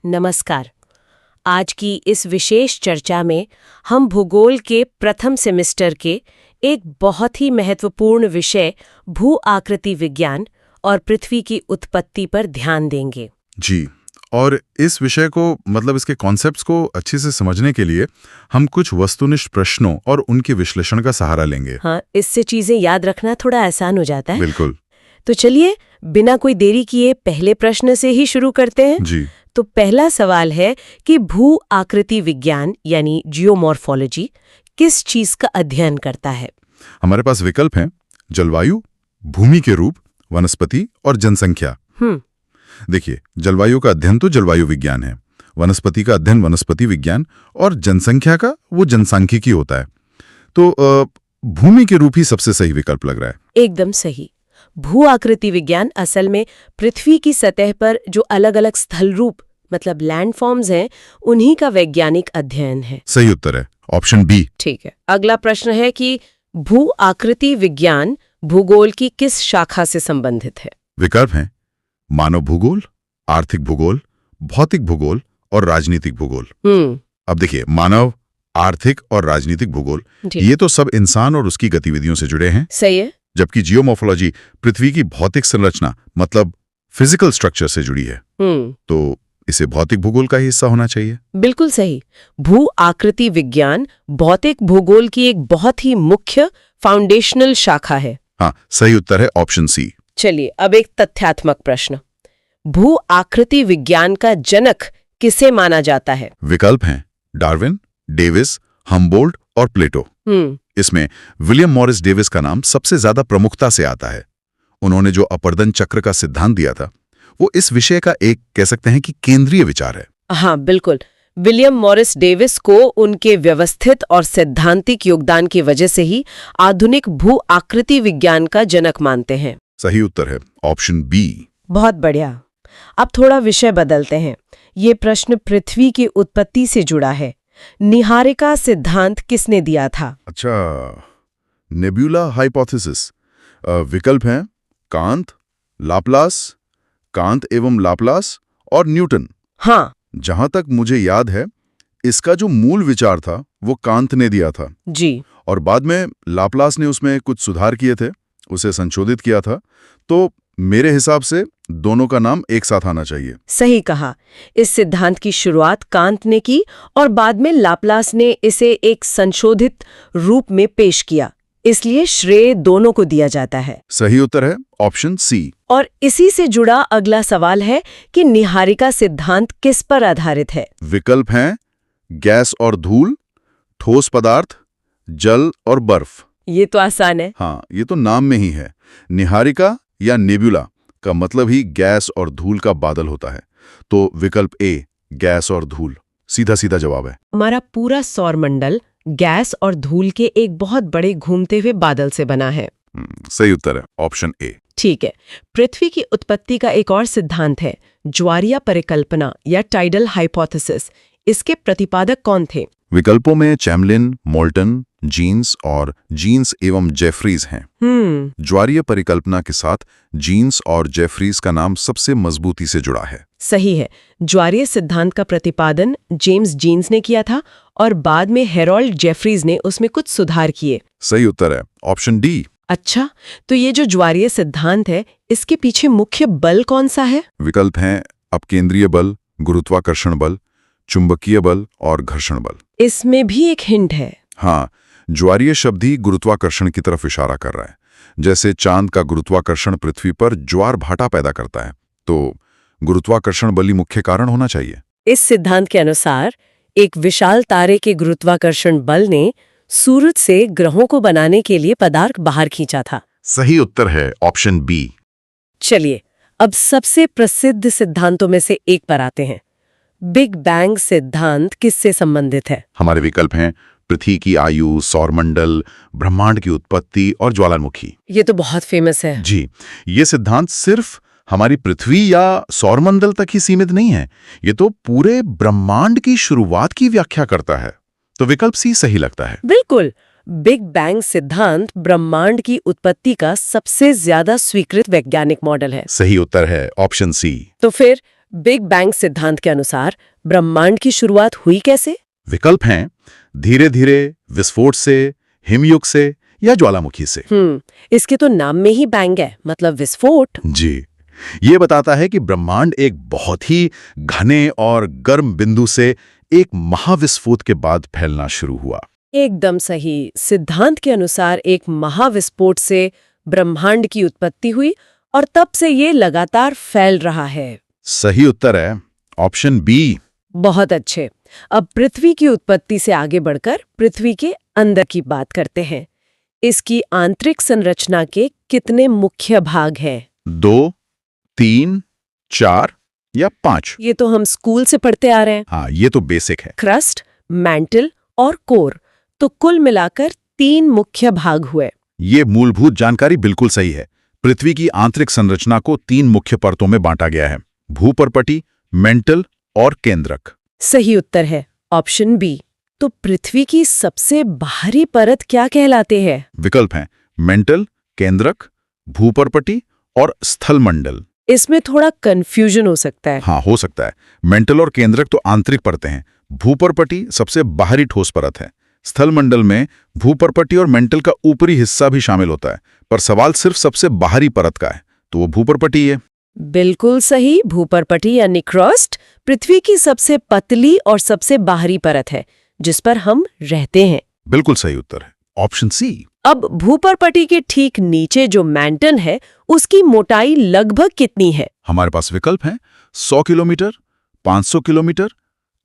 नमस्कार। आज की इस विशेष चर्चा में हम भूगोल के प्रथम सेमेस्टर के एक बहुत ही महत्वपूर्ण विषय भू आकृति विज्ञान और पृथ्वी की उत्पत्ति पर ध्यान देंगे। जी, और इस विषय को इसके कॉन्सेप्ट्स को अच्छे से समझने के लिए हम कुछ वस्तुनिष्ठ प्रश्नों और उनके विश्लेषण का सहारा लेंगे। हाँ, इससे चीजें याद रखना थोड़ा आसान हो जाता है। बिल्कुल। तो चलिए बिना कोई देरी किए पहले प्रश्न से ही शुरू करते हैं। जी। तो पहला सवाल है कि भू आकृति विज्ञान यानी जियोमॉर्फोलॉजी किस चीज का अध्ययन करता है? हमारे पास विकल्प हैं: जलवायु, भूमि के रूप, वनस्पति और जनसंख्या। देखिए, जलवायु का अध्ययन तो जलवायु विज्ञान है, वनस्पति का अध्ययन वनस्पति विज्ञान और जनसंख्या का वो जनसांख्यिकी होता है। तो भूमि के रूप ही सबसे सही विकल्प लग रहा है। एकदम सही। भू आकृति विज्ञान असल में पृथ्वी की सतह पर जो अलग अलग स्थल रूप मतलब लैंडफॉर्म्स हैं, उन्हीं का वैज्ञानिक अध्ययन है। सही उत्तर है ऑप्शन बी। ठीक है, अगला प्रश्न है कि भू आकृति विज्ञान भूगोल की किस शाखा से संबंधित है? विकल्प हैं: मानव भूगोल, आर्थिक भूगोल, भौतिक भूगोल और राजनीतिक भूगोल। अब देखिए, मानव, आर्थिक और राजनीतिक भूगोल ये तो सब इंसान और उसकी गतिविधियों से जुड़े हैं। सही है। जबकि जियोमॉर्फोलॉजी पृथ्वी की भौतिक संरचना मतलब फिजिकल स्ट्रक्चर से जुड़ी है। तो इसे भौतिक भूगोल का ही हिस्सा होना चाहिए। बिल्कुल सही। भू आकृति विज्ञान भौतिक भूगोल की एक बहुत ही मुख्य फाउंडेशनल शाखा है। हाँ, सही उत्तर है ऑप्शन सी। चलिए अब एक तथ्यात्मक प्रश्न। भू आकृति विज्ञान का जनक किसे माना जाता है? विकल्प हैं: डार्विन, डेविस, हम्बोल्ट और प्लेटो। इसमें विलियम मॉरिस डेविस का नाम सबसे ज्यादा प्रमुखता से आता है। उन्होंने जो अपर्दन चक्र का सिद्धांत दिया था वो इस विषय का एक कह सकते हैं कि केंद्रीय विचार है। हाँ बिल्कुल। विलियम मॉरिस डेविस को उनके व्यवस्थित और सैद्धांतिक योगदान की वजह से ही आधुनिक भू आकृति विज्ञान का जनक मानते हैं। सही उत्तर है ऑप्शन बी। बहुत बढ़िया। अब थोड़ा विषय बदलते हैं। ये प्रश्न पृथ्वी की उत्पत्ति से जुड़ा है। निहारिका सिद्धांत किसने दिया था? अच्छा, नेब्यूला हाइपोथेसिस। विकल्प हैं: कांत, लाप्लास, कांत एवं लाप्लास और न्यूटन। हाँ। जहां तक मुझे याद है इसका जो मूल विचार था वो कांत ने दिया था जी। और बाद में लाप्लास ने उसमें कुछ सुधार किए थे, उसे संशोधित किया था। तो मेरे हिसाब से दोनों का नाम एक साथ आना चाहिए। सही कहा। इस सिद्धांत की शुरुआत कांत ने की और बाद में लाप्लास ने इसे एक संशोधित रूप में पेश किया, इसलिए श्रेय दोनों को दिया जाता है। सही उत्तर है ऑप्शन सी। और इसी से जुड़ा अगला सवाल है कि निहारिका सिद्धांत किस पर आधारित है? विकल्प हैं: गैस और धूल, ठोस पदार्थ, जल और बर्फ। ये तो आसान है। हाँ, ये तो नाम में ही है। निहारिका या नेब्यूला का मतलब ही गैस और धूल का बादल होता है। तो विकल्प ए, गैस और धूल, सीधा सीधा जवाब है। हमारा पूरा सौरमंडल गैस और धूल के एक बहुत बड़े घूमते हुए बादल से बना है। सही उत्तर है ऑप्शन ए। ठीक है। पृथ्वी की उत्पत्ति का एक और सिद्धांत है ज्वारीय परिकल्पना या टाइडल हाइपोथेसिस। इसके प्रतिपादक कौन थे? विकल्पों में चैमलिन, मोल्टन, जीन्स और जीन्स एवं जेफरीज हैं। ज्वारीय परिकल्पना के साथ जीन्स और जेफरीज का नाम सबसे मजबूती से जुड़ा है। सही है। ज्वारीय सिद्धांत का प्रतिपादन जेम्स जीन्स ने किया था और बाद में हेरोल्ड जेफरीज ने उसमें कुछ सुधार किए। सही उत्तर है ऑप्शन डी। अच्छा, तो ये जो ज्वारीय सिद्धांत है इसके पीछे मुख्य बल कौन सा है? विकल्प हैं: अपकेंद्रीय बल, गुरुत्वाकर्षण बल, चुंबकीय बल और घर्षण बल। इसमें भी एक हिंट है। हाँ, ज्वारीय शब्द ही गुरुत्वाकर्षण की तरफ इशारा कर रहा है। जैसे चांद का गुरुत्वाकर्षण पृथ्वी पर ज्वार भाटा पैदा करता है, तो गुरुत्वाकर्षण बल ही मुख्य कारण होना चाहिए। इस सिद्धांत के अनुसार एक विशाल तारे के गुरुत्वाकर्षण बल ने सूरज से ग्रहों को बनाने के लिए पदार्थ बाहर खींचा था। सही उत्तर है ऑप्शन बी। चलिए अब सबसे प्रसिद्ध सिद्धांतों में से एक पर आते हैं। बिग बैंग सिद्धांत किससे संबंधित है? हमारे विकल्प हैं: पृथ्वी की आयु, सौरमंडल, ब्रह्मांड की उत्पत्ति और ज्वालामुखी। ये तो बहुत फेमस है। जी, ये सिद्धांत सिर्फ हमारी पृथ्वी या सौरमंडल तक ही सीमित नहीं है, ये तो पूरे ब्रह्मांड की शुरुआत की व्याख्या करता है। तो विकल्प सी सही लगता है। बिल्कुल। बिग बैंग सिद्धांत ब्रह्मांड की उत्पत्ति का सबसे ज्यादा स्वीकृत वैज्ञानिक मॉडल है। सही उत्तर है ऑप्शन सी। तो फिर बिग बैंग सिद्धांत के अनुसार ब्रह्मांड की शुरुआत हुई कैसे? विकल्प हैं धीरे धीरे, विस्फोट से, हिमयुग से या ज्वालामुखी से। इसके तो नाम में ही बैंग है, मतलब विस्फोट। जी, ये बताता है कि ब्रह्मांड एक बहुत ही घने और गर्म बिंदु से एक महाविस्फोट के बाद फैलना शुरू हुआ। एकदम सही। सिद्धांत के अनुसार एक महाविस्फोट से ब्रह्मांड की उत्पत्ति हुई और तब से ये लगातार फैल रहा है। सही उत्तर है ऑप्शन बी। बहुत अच्छे। अब पृथ्वी की उत्पत्ति से आगे बढ़कर पृथ्वी के अंदर की बात करते हैं। इसकी आंतरिक संरचना के कितने मुख्य भाग हैं? 2, 3, 4 या 5? ये तो हम स्कूल से पढ़ते आ रहे हैं। हाँ, ये तो बेसिक है। क्रस्ट, मैंटल और कोर, तो कुल मिलाकर 3 मुख्य भाग हुए। ये मूलभूत जानकारी बिल्कुल सही है। पृथ्वी की आंतरिक संरचना को 3 मुख्य परतों में बांटा गया है, भूपर्पटी, मेंटल और केंद्रक। सही उत्तर है ऑप्शन बी। तो पृथ्वी की सबसे बाहरी परत क्या कहलाते हैं? विकल्प हैं मेंटल, केंद्रक, भूपर्पटी और स्थलमंडल। इसमें थोड़ा कंफ्यूजन हो सकता है। हाँ, हो सकता है। मेंटल और केंद्रक तो आंतरिक परतें हैं, भूपर्पटी सबसे बाहरी ठोस परत है। स्थलमंडल में भूपर्पटी और मेंटल का ऊपरी हिस्सा भी शामिल होता है, पर सवाल सिर्फ सबसे बाहरी परत का है, तो वो भूपर्पटी है। बिल्कुल सही। भूपर्पटी यानी क्रस्ट पृथ्वी की सबसे पतली और सबसे बाहरी परत है, जिस पर हम रहते हैं। बिल्कुल सही उत्तर है ऑप्शन सी। अब भूपर्पटी के ठीक नीचे जो मैंटल है, उसकी मोटाई लगभग कितनी है? हमारे पास विकल्प हैं 100 किलोमीटर, 500 किलोमीटर,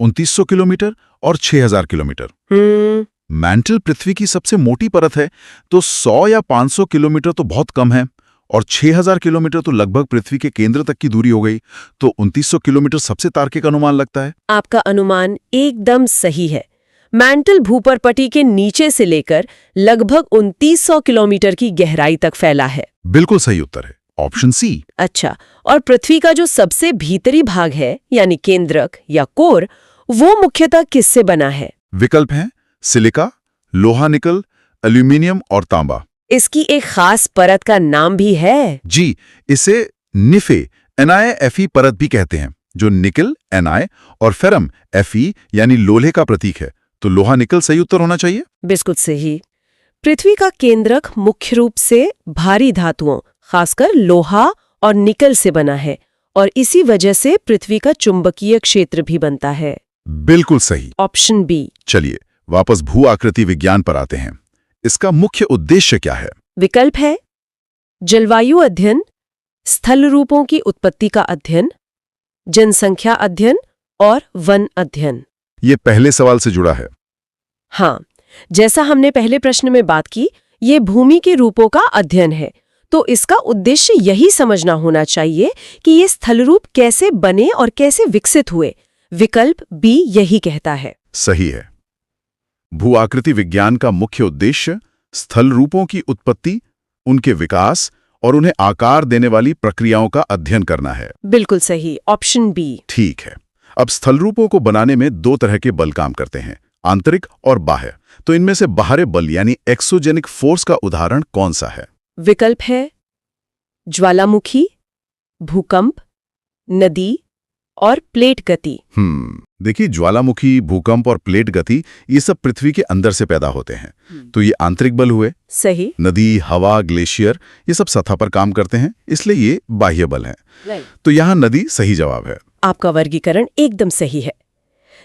2900 किलोमीटर और 6000 किलोमीटर। मैंटल पृथ्वी की सबसे मोटी परत है, तो 100 या 500 किलोमीटर तो बहुत कम है, और 6000 किलोमीटर तो लगभग पृथ्वी के केंद्र तक की दूरी हो गई, तो 2900 किलोमीटर सबसे तार्किक अनुमान लगता है। आपका अनुमान एकदम सही है। मैंटल भूपर्पटी के नीचे से लेकर लगभग 2900 किलोमीटर की गहराई तक फैला है। बिल्कुल सही उत्तर है ऑप्शन सी। अच्छा, और पृथ्वी का जो सबसे भीतरी भाग है, यानी केंद्रक या कोर, वो मुख्यतः किससे बना है? विकल्प हैं सिलिका, लोहा निकल, एल्यूमिनियम और तांबा। इसकी एक खास परत का नाम भी है। जी, इसे निफे NiFe परत भी कहते हैं, जो निकल Na और फेरम Fe यानी लोहे का प्रतीक है, तो लोहा निकल सही उत्तर होना चाहिए। बिल्कुल सही। पृथ्वी का केंद्रक मुख्य रूप से भारी धातुओं, खासकर लोहा और निकल से बना है, और इसी वजह से पृथ्वी का चुंबकीय क्षेत्र भी बनता है। बिल्कुल सही ऑप्शन बी। चलिए वापस भू आकृति विज्ञान पर आते हैं। इसका मुख्य उद्देश्य क्या है? विकल्प है जलवायु अध्ययन, स्थल रूपों की उत्पत्ति का अध्ययन, जनसंख्या अध्ययन और वन अध्ययन। ये पहले सवाल से जुड़ा है। हाँ, जैसा हमने पहले प्रश्न में बात की, ये भूमि के रूपों का अध्ययन है, तो इसका उद्देश्य यही समझना होना चाहिए कि ये स्थल रूप कैसे बने और कैसे विकसित हुए। विकल्प बी यही कहता है। सही है। भू आकृति विज्ञान का मुख्य उद्देश्य स्थल रूपों की उत्पत्ति, उनके विकास और उन्हें आकार देने वाली प्रक्रियाओं का अध्ययन करना है। बिल्कुल सही, ऑप्शन बी। ठीक है। अब स्थल रूपों को बनाने में 2 तरह के बल काम करते हैं, आंतरिक और बाह्य। तो इनमें से बाहरी बल यानी एक्सोजेनिक फोर्स का उदाहरण कौन सा है? विकल्प है ज्वालामुखी, भूकंप, नदी और प्लेट गति। देखिए, ज्वालामुखी, भूकंप और प्लेट गति ये सब पृथ्वी के अंदर से पैदा होते हैं, तो ये आंतरिक बल हुए। सही। नदी, हवा, ग्लेशियर ये सब सतह पर काम करते हैं, इसलिए ये बाह्य बल हैं। तो यहाँ नदी सही जवाब है। आपका वर्गीकरण एकदम सही है।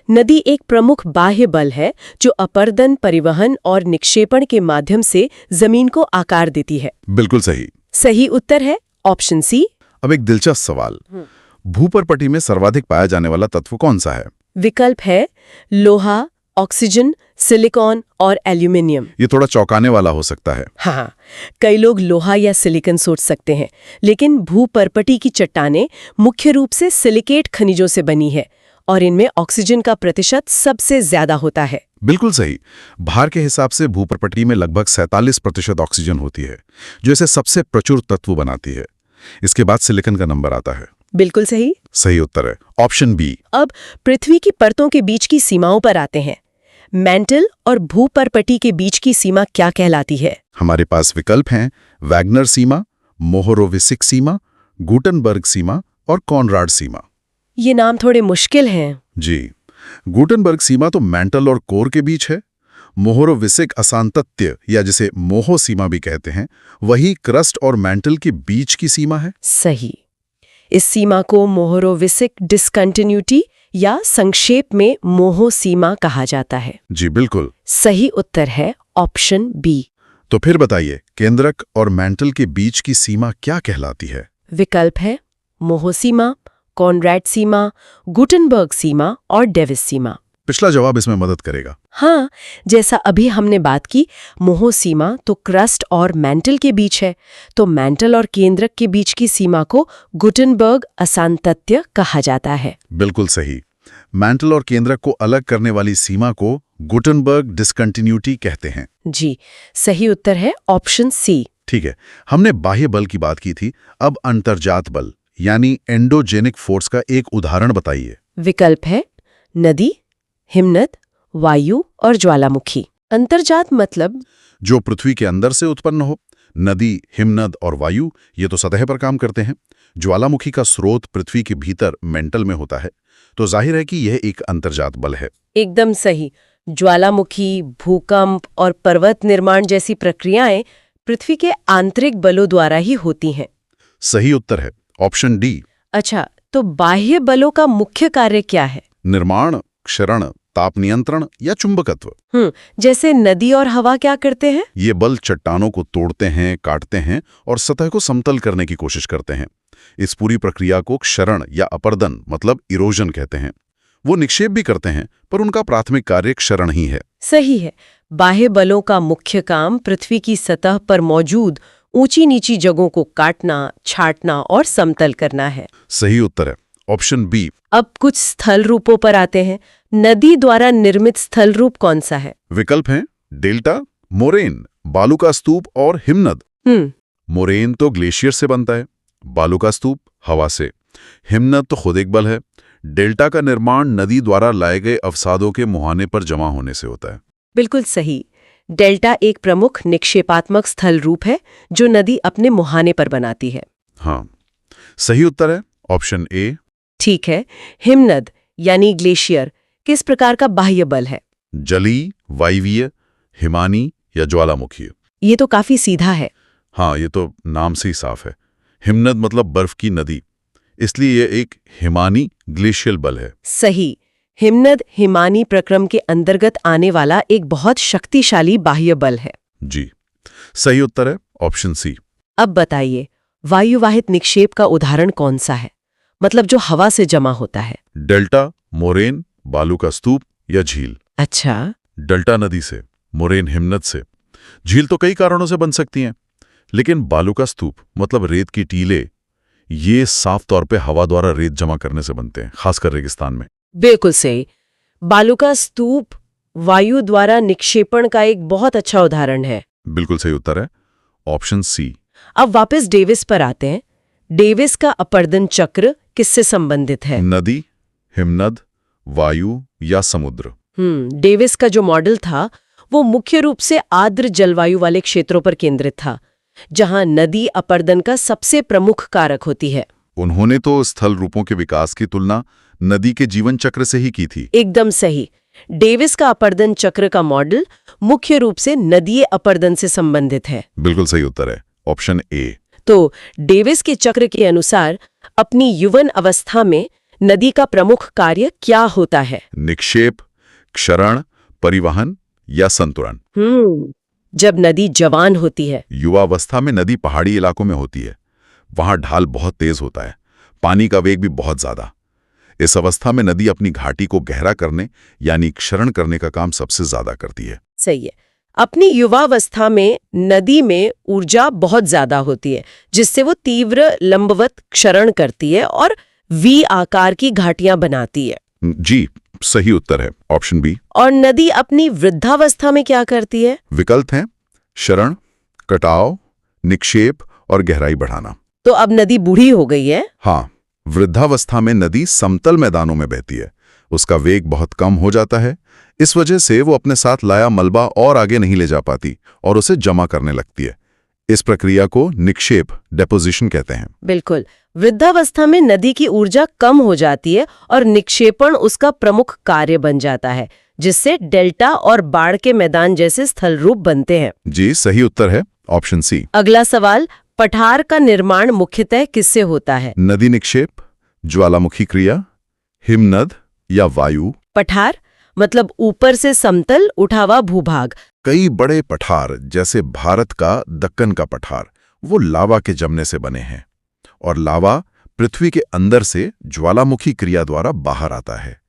नदी एक प्रमुख बाह्य बल है जो अपर्दन, परिवहन और निक्षेपण के माध्यम से जमीन को आकार देती है। बिल्कुल सही। सही उत्तर है ऑप्शन सी। अब एक दिलचस्प सवाल, भूपर्पटी में सर्वाधिक पाया जाने वाला तत्व कौन सा है? विकल्प है लोहा, ऑक्सीजन, सिलिकॉन और एल्यूमिनियम। ये थोड़ा चौंकाने वाला हो सकता है। हाँ, कई लोग लोहा या सिलिकॉन सोच सकते हैं, लेकिन भूपर्पटी की चट्टानें मुख्य रूप से सिलिकेट खनिजों से बनी है और इनमें ऑक्सीजन का प्रतिशत सबसे ज्यादा होता है। बिल्कुल सही। भार के हिसाब से भूपर्पटी में लगभग 47% ऑक्सीजन होती है, जो इसे सबसे प्रचुर तत्व बनाती है। इसके बाद सिलिकॉन का नंबर आता है। बिल्कुल सही। सही उत्तर है ऑप्शन बी। अब पृथ्वी की परतों के बीच की सीमाओं पर आते हैं। मैंटल और भूपर्पटी के बीच की सीमा क्या कहलाती है? हमारे पास विकल्प हैं वैगनर सीमा, मोहोरोविसिक सीमा, गुटनबर्ग सीमा और कॉनराड सीमा। ये नाम थोड़े मुश्किल हैं। जी, गुटेनबर्ग सीमा तो मेंटल और कोर के बीच है। मोहोरोविसिक असांतत्य या जिसे मोहो सीमा भी कहते हैं, वही क्रस्ट और मेंटल के बीच की सीमा है। सही। इस सीमा को मोहोरोविसिक डिसकंटिन्यूटी या संक्षेप में मोहो सीमा कहा जाता है। जी बिल्कुल। सही उत्तर है ऑप्शन बी। तो फिर बताइए, केंद्रक और मेंटल के बीच की सीमा क्या कहलाती है? विकल्प है मोहो सीमा, कॉनरैड सीमा, गुटेनबर्ग सीमा और डेविस सीमा। पिछला जवाब इसमें मदद करेगा। हाँ, जैसा अभी हमने बात की, मोहो सीमा तो क्रस्ट और मेंटल के बीच है, तो मेंटल और केंद्रक के बीच की सीमा को गुटेनबर्ग असांतत्य कहा जाता है। बिल्कुल सही। मेंटल और केंद्रक को अलग करने वाली सीमा को गुटेनबर्ग डिसकंटिन्यूटी कहते हैं। जी, सही उत्तर है ऑप्शन सी। ठीक है, हमने बाह्य बल की बात की थी, अब अंतर्जात बल यानी एंडोजेनिक फोर्स का एक उदाहरण बताइए। विकल्प है नदी, हिमनद, वायु और ज्वालामुखी। अंतर्जात मतलब जो पृथ्वी के अंदर से उत्पन्न हो। नदी, हिमनद और वायु ये तो सतह पर काम करते हैं। ज्वालामुखी का स्रोत पृथ्वी के भीतर मेंटल में होता है, तो जाहिर है कि यह एक अंतर्जात बल है। एकदम सही। ज्वालामुखी, भूकंप और पर्वत निर्माण जैसी प्रक्रियाएं पृथ्वी के आंतरिक बलों द्वारा ही होती हैं। सही उत्तर है ऑप्शन डी। अच्छा, तो बाह्य बलों का मुख्य कार्य क्या है? निर्माण, क्षरण, ताप नियंत्रण या चुंबकत्व। जैसे नदी और हवा क्या करते हैं? ये बल चट्टानों को तोड़ते हैं, काटते हैं और सतह को समतल करने की कोशिश करते हैं। इस पूरी प्रक्रिया को क्षरण या अपर्दन मतलब इरोजन कहते हैं। वो निक्षेप भी करते हैं, पर उनका प्राथमिक कार्य क्षरण ही है। सही है। बाह्य बलों का मुख्य काम पृथ्वी की सतह पर मौजूद ऊंची नीची जगहों को काटना, छाटना और समतल करना है। सही उत्तर है ऑप्शन बी। अब कुछ स्थल रूपों पर आते हैं। नदी द्वारा निर्मित स्थल रूप कौन सा है? विकल्प हैं डेल्टा, मोरेन, बालू का स्तूप और हिमनद। मोरेन तो ग्लेशियर से बनता है, बालू का स्तूप हवा से, हिमनद तो खुद एक बल है। डेल्टा का निर्माण नदी द्वारा लाए गए अवसादों के मुहाने पर जमा होने से होता है। बिल्कुल सही। डेल्टा एक प्रमुख निक्षेपात्मक स्थल रूप है जो नदी अपने मुहाने पर बनाती है। हाँ, सही उत्तर है ऑप्शन ए। ठीक है। हिमनद यानी ग्लेशियर किस प्रकार का बाह्य बल है? जलीय, वायवीय, हिमानी या ज्वालामुखी? ये तो काफी सीधा है। हाँ, ये तो नाम से ही साफ है। हिमनद मतलब बर्फ की नदी, इसलिए यह एक हिमानी ग्लेशियल बल है। सही। हिमनद हिमानी प्रक्रम के अंतर्गत आने वाला एक बहुत शक्तिशाली बाह्य बल है। जी, सही उत्तर है ऑप्शन सी। अब बताइए, वायुवाहित निक्षेप का उदाहरण कौन सा है? मतलब जो हवा से जमा होता है। डेल्टा, मोरेन, बालू का स्तूप या झील? अच्छा। डेल्टा नदी से, मोरेन हिमनद से। झील तो कई कारणों से बन सकती हैं, लेकिन बालू का स्तूप मतलब रेत की टीले, ये साफ तौर पे हवा द्वारा रेत जमा करने से बनते हैं, खासकर रेगिस्तान में। बिल्कुल सही। बालू का स्तूप वायु द्वारा निक्षेपण का एक बहुत अच्छा उदाहरण है। बिल्कुल सही उत्तर है ऑप्शन सी। अब वापस डेविस पर आते हैं। डेविस का अपर्दन चक्र किससे संबंधित है? नदी, हिमनद, वायु या समुद्र? डेविस का जो मॉडल था वो मुख्य रूप से आर्द्र जलवायु वाले क्षेत्रों पर केंद्रित था, जहां नदी अपर्दन का सबसे प्रमुख कारक होती है। उन्होंने तो स्थल रूपों के विकास की तुलना नदी के जीवन चक्र से ही की थी। एकदम सही। डेविस का अपर्दन चक्र का मॉडल मुख्य रूप से नदीय अपर्दन से संबंधित है। बिल्कुल सही उत्तर है ऑप्शन ए। तो डेविस के चक्र के अनुसार अपनी युवन अवस्था में नदी का प्रमुख कार्य क्या होता है? निक्षेप, क्षरण, परिवहन या संतुलन? जब नदी जवान होती है। युवावस्था में नदी पहाड़ी इलाकों में होती है, वहां ढाल बहुत तेज होता है, पानी का वेग भी बहुत ज्यादा। इस अवस्था में नदी अपनी घाटी को गहरा करने यानी क्षरण करने का काम सबसे ज्यादा करती है। सही है। अपनी युवावस्था में नदी में ऊर्जा बहुत ज्यादा होती है, जिससे वो तीव्र लंबवत क्षरण करती है और वी आकार की घाटियां बनाती है। जी, सही उत्तर है ऑप्शन बी। और नदी अपनी वृद्धावस्था में क्या करती है? विकल्प हैं क्षरण, कटाव, निक्षेप और गहराई बढ़ाना। तो अब नदी बूढ़ी हो गई है। हाँ, वृद्धावस्था में नदी समतल मैदानों में बहती है, उसका वेग बहुत कम हो जाता है। इस वजह से वो अपने साथ लाया मलबा और आगे नहीं ले जा पाती और उसे जमा करने लगती है। इस प्रक्रिया को निक्षेप डेपोजिशन कहते हैं। बिल्कुल। वृद्धावस्था में नदी की ऊर्जा कम हो जाती है और निक्षेपण उसका प्रमुख कार्य बन जाता है, जिससे डेल्टा और बाढ़ के मैदान जैसे स्थल रूप बनते हैं। जी, सही उत्तर है ऑप्शन सी। अगला सवाल, पठार का निर्माण मुख्यतः किससे होता है? नदी निक्षेप, ज्वालामुखी क्रिया, हिमनद या वायु? पठार मतलब ऊपर से समतल उठा हुआ भूभाग। कई बड़े पठार जैसे भारत का दक्कन का पठार वो लावा के जमने से बने हैं और लावा पृथ्वी के अंदर से ज्वालामुखी क्रिया द्वारा बाहर आता है।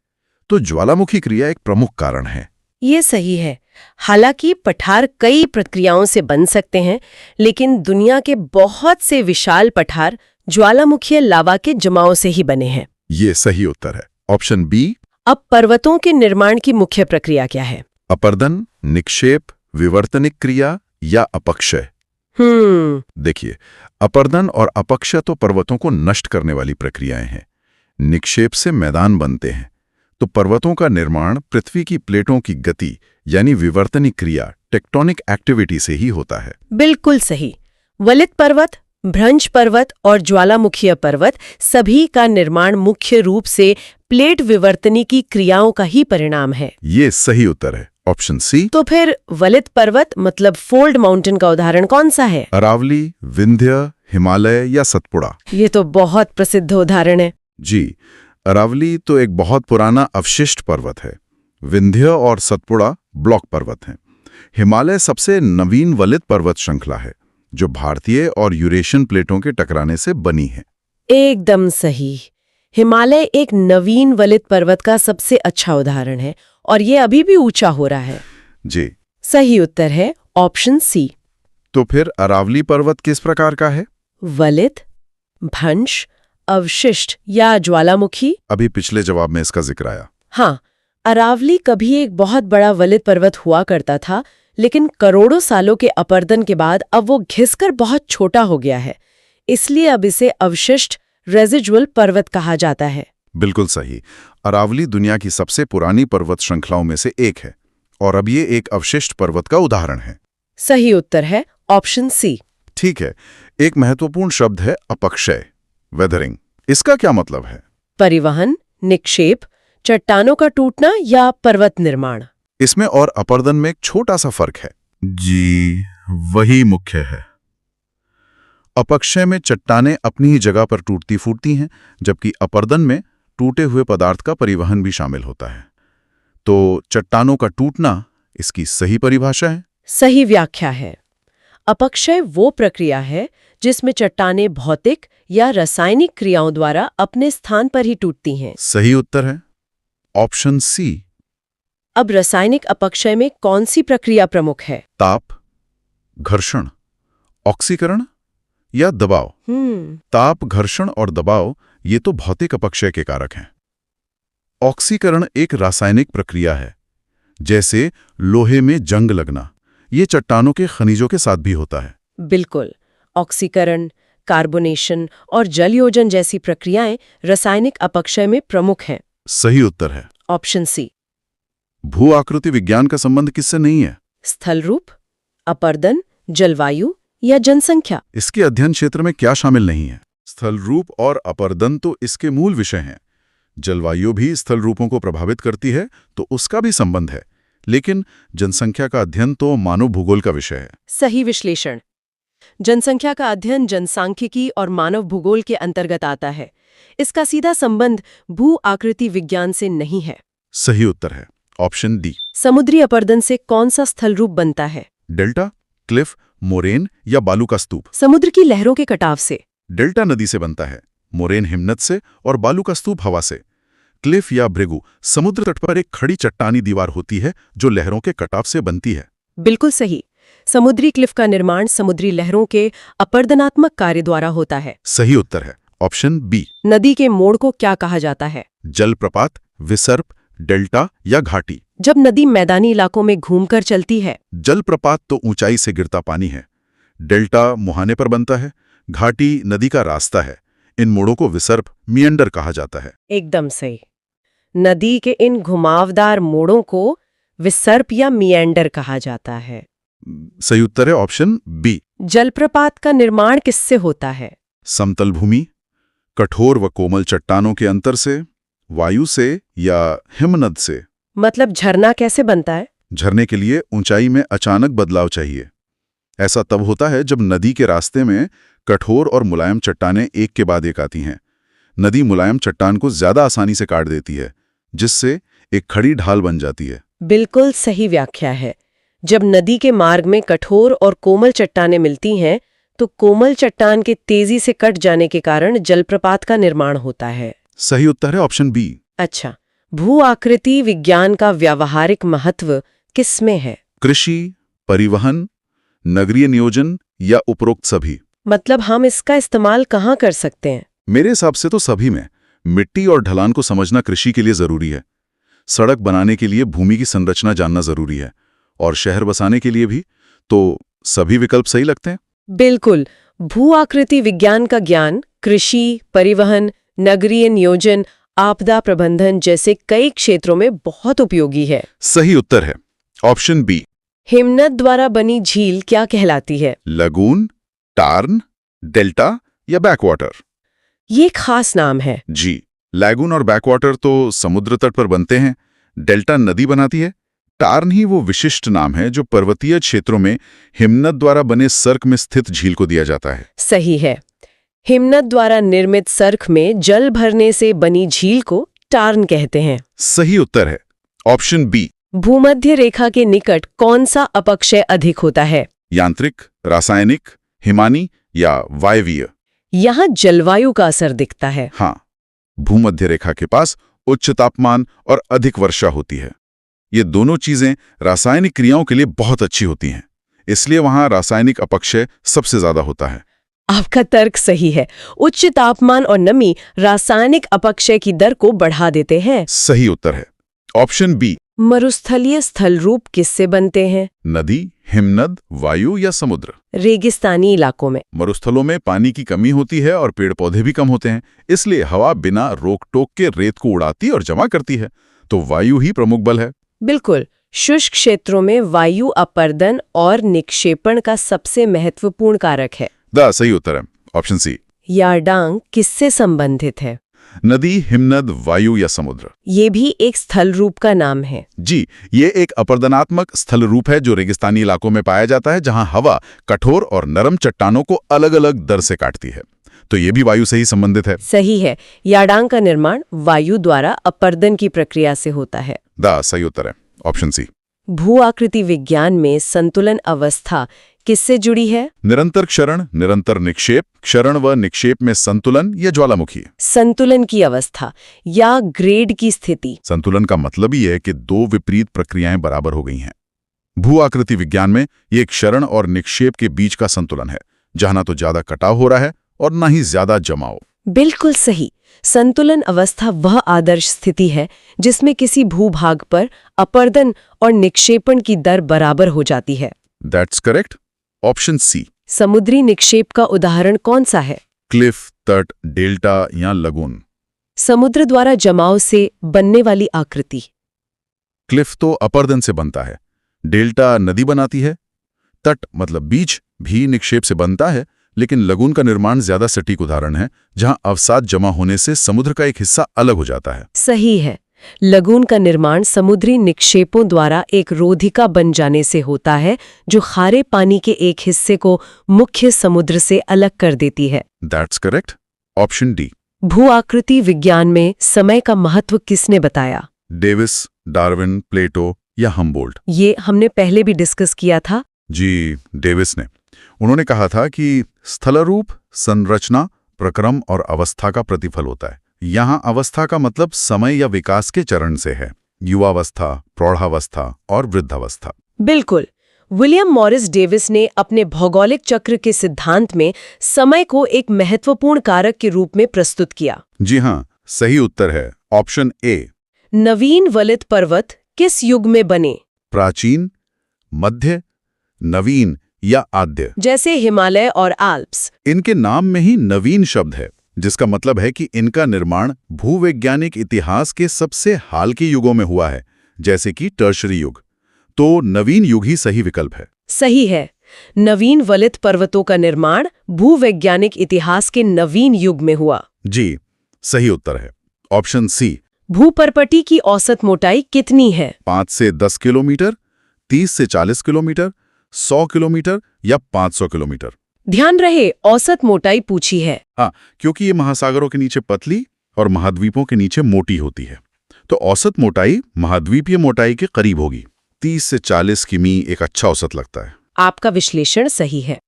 तो ज्वालामुखी क्रिया एक प्रमुख कारण है। ये सही है। हालांकि पठार कई प्रक्रियाओं से बन सकते हैं, लेकिन दुनिया के बहुत से विशाल पठार ज्वालामुखीय लावा के जमाव से ही बने हैं। ये सही उत्तर है ऑप्शन बी। अब पर्वतों के निर्माण की मुख्य प्रक्रिया क्या है? अपर्दन, निक्षेप, विवर्तनिक क्रिया या अपक्षय? देखिए, अपर्दन और अपक्षय तो पर्वतों को नष्ट करने वाली प्रक्रियाएं हैं। निक्षेप से मैदान बनते हैं। तो पर्वतों का निर्माण पृथ्वी की प्लेटों की गति यानी विवर्तनिक क्रिया, टेक्टोनिक एक्टिविटी से ही होता है। बिल्कुल सही। वलित पर्वत, भ्रंश पर्वत और ज्वालामुखीय पर्वत सभी का निर्माण मुख्य रूप से प्लेट विवर्तनी की क्रियाओं का ही परिणाम है। ये सही उत्तर है ऑप्शन सी। तो फिर वलित पर्वत मतलब फोल्ड माउंटेन का उदाहरण कौन सा है? अरावली, विंध्य, हिमालय या सतपुड़ा? ये तो बहुत प्रसिद्ध उदाहरण है। जी, अरावली तो एक बहुत पुराना अवशिष्ट पर्वत है। विंध्य और सतपुड़ा ब्लॉक पर्वत हैं। हिमालय सबसे नवीन वलित पर्वत श्रृंखला है जो भारतीय और यूरेशियन प्लेटों के टकराने से बनी है। एकदम सही। हिमालय एक नवीन वलित पर्वत का सबसे अच्छा उदाहरण है और ये अभी भी ऊंचा हो रहा है। जी, सही उत्तर है ऑप्शन सी। तो फिर अरावली पर्वत किस प्रकार का है? वलित, भ्रंश, अवशिष्ट या ज्वालामुखी? अभी पिछले जवाब में इसका जिक्र आया। हाँ, अरावली कभी एक बहुत बड़ा वलित पर्वत हुआ करता था, लेकिन करोड़ों सालों के अपर्दन के बाद अब वो घिसकर बहुत छोटा हो गया है। इसलिए अब इसे अवशिष्ट रेजिडुअल पर्वत कहा जाता है। बिल्कुल सही। अरावली दुनिया की सबसे पुरानी पर्वत श्रृंखलाओं में से एक है और अब ये एक अवशिष्ट पर्वत का उदाहरण है। सही उत्तर है ऑप्शन सी। ठीक है, एक महत्वपूर्ण शब्द है अपक्षय, वेदरिंग। इसका क्या मतलब है? परिवहन, निक्षेप, चट्टानों का टूटना या पर्वत निर्माण? इसमें और अपर्दन में एक छोटा सा फर्क है। जी, वही मुख्य है। अपक्षय में चट्टानें अपनी ही जगह पर टूटती फूटती हैं, जबकि अपर्दन में टूटे हुए पदार्थ का परिवहन भी शामिल होता है। तो चट्टानों का टूटना इसकी सही परिभाषा है? सही व्याख्या है। अपक्षय वो प्रक्रिया है जिसमें चट्टानें भौतिक या रासायनिक क्रियाओं द्वारा अपने स्थान पर ही टूटती हैं। सही उत्तर है ऑप्शन सी। अब रासायनिक अपक्षय में कौन सी प्रक्रिया प्रमुख है? ताप, घर्षण, ऑक्सीकरण या दबाव? ताप, घर्षण और दबाव ये तो भौतिक अपक्षय के कारक हैं। ऑक्सीकरण एक रासायनिक प्रक्रिया है, जैसे लोहे में जंग लगना। ये चट्टानों के खनिजों के साथ भी होता है। बिल्कुल। ऑक्सीकरण, कार्बोनेशन और जलयोजन जैसी प्रक्रियाएं रासायनिक अपक्षय में प्रमुख हैं। सही उत्तर है ऑप्शन सी। भू आकृति विज्ञान का संबंध किससे नहीं है? स्थल रूप, अपर्दन, जलवायु या जनसंख्या? इसके अध्ययन क्षेत्र में क्या शामिल नहीं है? स्थल रूप और अपर्दन तो इसके मूल विषय हैं। जलवायु भी स्थल रूपों को प्रभावित करती है, तो उसका भी संबंध है। लेकिन जनसंख्या का अध्ययन तो मानव भूगोल का विषय है। सही विश्लेषण। जनसंख्या का अध्ययन जनसांख्यिकी और मानव भूगोल के अंतर्गत आता है। इसका सीधा संबंध भू आकृति विज्ञान से नहीं है। सही उत्तर है ऑप्शन डी। समुद्री अपर्दन से कौन सा स्थल रूप बनता है? डेल्टा, क्लिफ, मोरेन या बालू का स्तूप? समुद्र की लहरों के कटाव से। डेल्टा नदी से बनता है, मोरेन हिमनद से और बालू का स्तूप हवा से। क्लिफ या भृगु समुद्र तट पर एक खड़ी चट्टानी दीवार होती है जो लहरों के कटाव से बनती है। बिल्कुल सही। समुद्री क्लिफ का निर्माण समुद्री लहरों के अपर्दनात्मक कार्य द्वारा होता है। सही उत्तर है ऑप्शन बी। नदी के मोड़ को क्या कहा जाता है? जलप्रपात, विसर्प, डेल्टा या घाटी? जब नदी मैदानी इलाकों में घूमकर चलती है। जलप्रपात तो ऊंचाई से गिरता पानी है, डेल्टा मुहाने पर बनता है, घाटी नदी का रास्ता है। इन मोड़ों को विसर्प, मिएंडर कहा जाता है। एकदम सही। नदी के इन घुमावदार मोड़ों को विसर्प या मिएंडर कहा जाता है। सही उत्तर है ऑप्शन बी। जलप्रपात का निर्माण किससे होता है? समतल भूमि, कठोर व कोमल चट्टानों के अंतर से, वायु से या हिमनद से। मतलब झरना कैसे बनता है? झरने के लिए ऊंचाई में अचानक बदलाव चाहिए। ऐसा तब होता है जब नदी के रास्ते में कठोर और मुलायम चट्टानें एक के बाद एक आती हैं। नदी मुलायम चट्टान को ज्यादा आसानी से काट देती है, जिससे एक खड़ी ढाल बन जाती है। बिल्कुल सही व्याख्या है। जब नदी के मार्ग में कठोर और कोमल चट्टानें मिलती हैं, तो कोमल चट्टान के तेजी से कट जाने के कारण जलप्रपात का निर्माण होता है। सही उत्तर है ऑप्शन बी। अच्छा, भू आकृति विज्ञान का व्यावहारिक महत्व किसमें है? कृषि, परिवहन, नगरीय नियोजन या उपरोक्त सभी? मतलब हम इसका इस्तेमाल कहाँ कर सकते हैं? मेरे हिसाब से तो सभी में। मिट्टी और ढलान को समझना कृषि के लिए जरूरी है। सड़क बनाने के लिए भूमि की संरचना जानना जरूरी है, और शहर बसाने के लिए भी। तो सभी विकल्प सही लगते हैं। बिल्कुल। भू आकृति विज्ञान का ज्ञान कृषि, परिवहन, नगरीय नियोजन, आपदा प्रबंधन जैसे कई क्षेत्रों में बहुत उपयोगी है। सही उत्तर है ऑप्शन बी। हिमनद द्वारा बनी झील क्या कहलाती है? लगून, टार्न, डेल्टा या बैकवाटर? ये खास नाम है। जी, लैगून और बैकवाटर तो समुद्र तट पर बनते हैं। डेल्टा नदी बनाती है। टार्न ही वो विशिष्ट नाम है जो पर्वतीय क्षेत्रों में हिमनद द्वारा बने सर्क में स्थित झील को दिया जाता है। सही है। हिमनद द्वारा निर्मित सर्क में जल भरने से बनी झील को टार्न कहते हैं। सही उत्तर है ऑप्शन बी। भूमध्य रेखा के निकट कौन सा अपक्षय अधिक होता है? यांत्रिक, रासायनिक, हिमानी या वायवीय? यहाँ जलवायु का असर दिखता है। हाँ, भूमध्य रेखा के पास उच्च तापमान और अधिक वर्षा होती है। ये दोनों चीजें रासायनिक क्रियाओं के लिए बहुत अच्छी होती हैं, इसलिए वहां रासायनिक अपक्षय सबसे ज्यादा होता है। आपका तर्क सही है। उच्च तापमान और नमी रासायनिक अपक्षय की दर को बढ़ा देते हैं। सही उत्तर है ऑप्शन बी। मरुस्थलीय स्थल रूप किससे बनते हैं? नदी, हिमनद, वायु या समुद्र? रेगिस्तानी इलाकों में। मरुस्थलों में पानी की कमी होती है और पेड़ पौधे भी कम होते हैं, इसलिए हवा बिना रोक टोक के रेत को उड़ाती और जमा करती है। तो वायु ही प्रमुख बल है। बिल्कुल। शुष्क क्षेत्रों में वायु अपर्दन और निक्षेपण का सबसे महत्वपूर्ण कारक है। सही उत्तर है ऑप्शन सी। यारडांग किससे संबंधित है? नदी, हिमनद, वायु या समुद्र? ये भी एक स्थल रूप का नाम है। जी, ये एक अपर्दनात्मक स्थल रूप है जो रेगिस्तानी इलाकों में पाया जाता है, जहां हवा कठोर और नरम चट्टानों को अलग अलग दर से काटती है। तो ये भी वायु से ही संबंधित है। सही है। यारडांग का निर्माण वायु द्वारा अपर्दन की प्रक्रिया से होता है। सही उत्तर है ऑप्शन सी। भू आकृति विज्ञान में संतुलन अवस्था किससे जुड़ी है? निरंतर क्षरण, निरंतर निक्षेप, क्षरण व निक्षेप में संतुलन या ज्वालामुखी? संतुलन की अवस्था या ग्रेड की स्थिति। संतुलन का मतलब ही है कि दो विपरीत प्रक्रियाएं बराबर हो गई हैं। भू आकृति विज्ञान में ये क्षरण और निक्षेप के बीच का संतुलन है, जहां ना तो ज्यादा कटाव हो रहा है और ना ही ज्यादा जमाव। बिल्कुल सही। संतुलन अवस्था वह आदर्श स्थिति है जिसमें किसी भूभाग पर अपर्दन और निक्षेपण की दर बराबर हो जाती है। That's correct option C. समुद्री निक्षेप का उदाहरण कौन सा है? क्लिफ, तट, डेल्टा या लगून? समुद्र द्वारा जमाव से बनने वाली आकृति। क्लिफ तो अपर्दन से बनता है, डेल्टा नदी बनाती है, तट मतलब बीच भी निक्षेप से बनता है, लेकिन लगून का निर्माण ज्यादा सटीक उदाहरण है, जहां अवसाद जमा होने से समुद्र का एक हिस्सा अलग हो जाता है। सही है। लगून का निर्माण समुद्री निक्षेपों द्वारा एक रोधिका बन जाने से होता है, जो खारे पानी के एक हिस्से को मुख्य समुद्र से अलग कर देती है। That's correct option D. भू आकृति विज्ञान में समय का महत्व किसने बताया? डेविस, डार्विन, प्लेटो या हम्बोल्ट? ये हमने पहले भी डिस्कस किया था। जी, डेविस ने। उन्होंने कहा था कि स्थलरूप संरचना, प्रक्रम और अवस्था का प्रतिफल होता है। यहाँ अवस्था का मतलब समय या विकास के चरण से है, युवावस्था, प्रौढ़ावस्था और वृद्धावस्था। बिल्कुल। विलियम मॉरिस डेविस ने अपने भौगोलिक चक्र के सिद्धांत में समय को एक महत्वपूर्ण कारक के रूप में प्रस्तुत किया। जी हाँ, सही उत्तर है ऑप्शन ए। नवीन वलित पर्वत किस युग में बने? प्राचीन, मध्य, नवीन या आद्य? जैसे हिमालय और आल्प्स। इनके नाम में ही नवीन शब्द है, जिसका मतलब है कि इनका निर्माण भूवैज्ञानिक इतिहास के सबसे हाल के युगों में हुआ है, जैसे कि टर्शरी युग। तो नवीन युग ही सही विकल्प है। सही है। नवीन वलित पर्वतों का निर्माण भूवैज्ञानिक इतिहास के नवीन युग में हुआ। जी, सही उत्तर है ऑप्शन सी। भूपर्पटी की औसत मोटाई कितनी है? 5 से 10 किलोमीटर, 30 से 40 किलोमीटर, 100 किलोमीटर या 500 किलोमीटर। ध्यान रहे औसत मोटाई पूछी है। हाँ, क्योंकि ये महासागरों के नीचे पतली और महाद्वीपों के नीचे मोटी होती है, तो औसत मोटाई महाद्वीपीय मोटाई के करीब होगी। 30 से 40 किमी एक अच्छा औसत लगता है। आपका विश्लेषण सही है।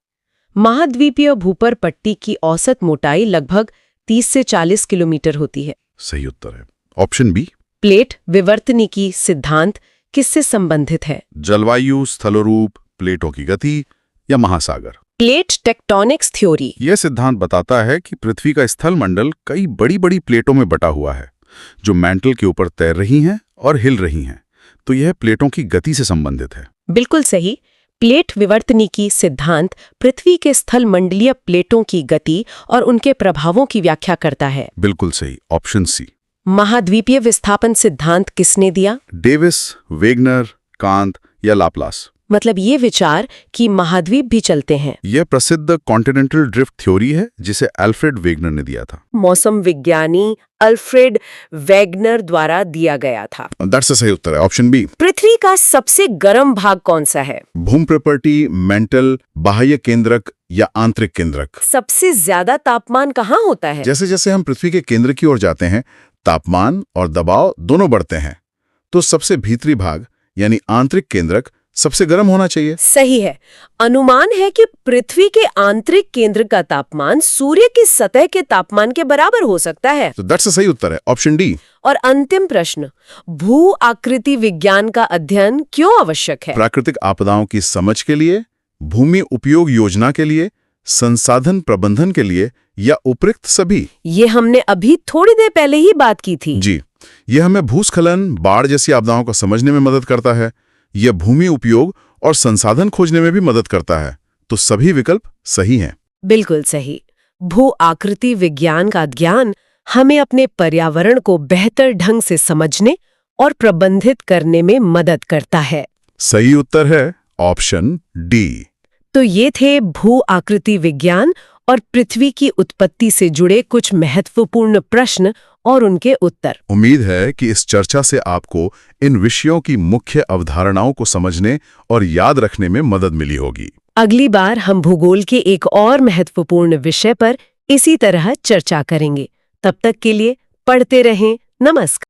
महाद्वीपीय भूपर्पट्टी की औसत मोटाई लगभग 30 से 40 किलोमीटर होती है। सही उत्तर है ऑप्शन बी। प्लेट विवर्तनिकी सिद्धांत किससे संबंधित है? जलवायु, स्थलोरूप, प्लेटों की गति या महासागर। Plate tectonics theory. यह सिद्धांत बताता है कि पृथ्वी का स्थल मंडल कई बड़ी बड़ी प्लेटों में बटा हुआ है, जो मैंटल के ऊपर तैर रही हैं और हिल रही हैं, तो यह प्लेटों की गति से संबंधित है। बिल्कुल सही। प्लेट विवर्तनिकी सिद्धांत पृथ्वी के स्थल मंडलीय प्लेटों की गति और उनके प्रभावों की व्याख्या करता है। बिल्कुल सही ऑप्शन सी। महाद्वीपीय विस्थापन सिद्धांत किसने दिया? डेविस, वेगनर, कांत या लाप्लास। मतलब ये विचार कि महाद्वीप भी चलते हैं। यह प्रसिद्ध कॉन्टिनेंटल ड्रिफ्ट थ्योरी है, जिसे अल्फ्रेड वेगनर ने दिया था। मौसम विज्ञानी अल्फ्रेड वेगनर द्वारा दिया गया था। दैट्स सही उत्तर है ऑप्शन बी। पृथ्वी का सबसे गर्म भाग कौन सा है? भूमप्रपर्टी, मेंटल, बाह्य केंद्रक या आंतरिक केंद्रक। सबसे ज्यादा तापमान कहाँ होता है? जैसे जैसे हम पृथ्वी के केंद्र की ओर जाते हैं, तापमान और दबाव दोनों बढ़ते हैं, तो सबसे भीतरी भाग यानी आंतरिक केंद्रक सबसे गर्म होना चाहिए। सही है। अनुमान है कि पृथ्वी के आंतरिक केंद्र का तापमान सूर्य की सतह के तापमान के बराबर हो सकता है। तो दैट्स सही उत्तर है ऑप्शन डी। और अंतिम प्रश्न, भू आकृति विज्ञान का अध्ययन क्यों आवश्यक है? प्राकृतिक आपदाओं की समझ के लिए, भूमि उपयोग योजना के लिए, संसाधन प्रबंधन के लिए या उपयुक्त सभी। ये हमने अभी थोड़ी देर पहले ही बात की थी। जी, यह हमें भूस्खलन, बाढ़ जैसी आपदाओं को समझने में मदद करता है। यह भूमि उपयोग और संसाधन खोजने में भी मदद करता है, तो सभी विकल्प सही हैं। बिल्कुल सही। भू आकृति विज्ञान का ज्ञान हमें अपने पर्यावरण को बेहतर ढंग से समझने और प्रबंधित करने में मदद करता है। सही उत्तर है ऑप्शन डी। तो ये थे भू आकृति विज्ञान और पृथ्वी की उत्पत्ति से जुड़े कुछ महत्वपूर्ण प्रश्न और उनके उत्तर। उम्मीद है कि इस चर्चा से आपको इन विषयों की मुख्य अवधारणाओं को समझने और याद रखने में मदद मिली होगी। अगली बार हम भूगोल के एक और महत्वपूर्ण विषय पर इसी तरह चर्चा करेंगे। तब तक के लिए पढ़ते रहें। नमस्कार।